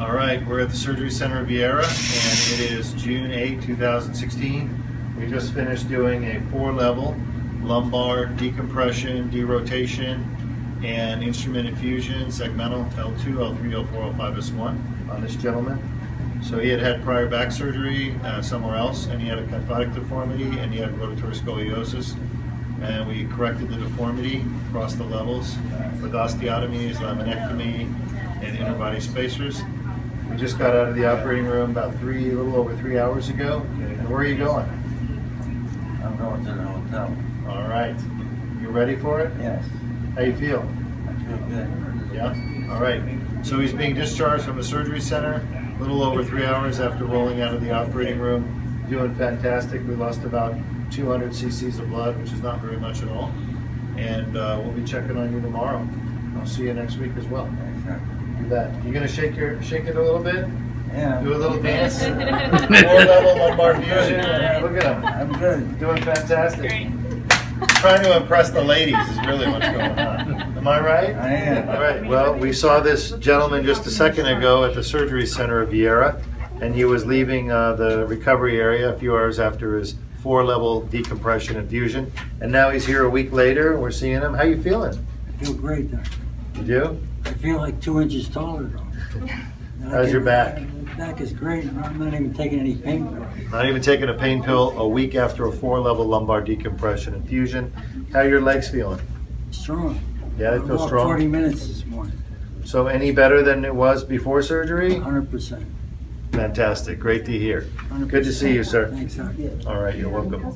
All right, we're at the Surgery Center of Viera, and it is June 8, 2016. We just finished doing a 4-level lumbar decompression, derotation, and instrument infusion, segmental L2, L3, L4, L5, S1 on this gentleman. So he had prior back surgery somewhere else, and he had a kyphotic deformity, and he had rotatory scoliosis. And we corrected the deformity across the levels with osteotomies, laminectomy, and interbody spacers. We just got out of the operating room about a little over 3 hours ago. And where are you going? I'm going to the hotel. All right. You ready for it? Yes. How you feel? I feel good. Yeah? All right. So he's being discharged from the surgery center a little over 3 hours after rolling out of the operating room. Doing fantastic. We lost about 200 cc's of blood, which is not very much at all. And we'll be checking on you tomorrow. I'll see you next week as well. Thanks, sir. You bet. You gonna shake it a little bit? Yeah. Do a little dance? 4-level lumbar fusion. Look at him. I'm good. Doing fantastic. Trying to impress the ladies is really what's going on. Am I right? I am. All right. Well, we saw this gentleman just a second ago at the Surgery Center of Viera, and he was leaving the recovery area a few hours after his 4-level decompression infusion, and now he's here a week later, and we're seeing him. How you feeling? I feel great, Doctor. You do? I feel like 2 inches taller, though. How's your back? Back is great. I'm not even taking any pain pills. Not even taking a pain pill a week after a 4-level lumbar decompression infusion. How are your legs feeling? Strong. Yeah, they I feel walked strong. 40 minutes this morning. So any better than it was before surgery? 100%. Fantastic. Great to hear. 100%. Good to see you, sir. Thanks, Doctor. All right, you're welcome.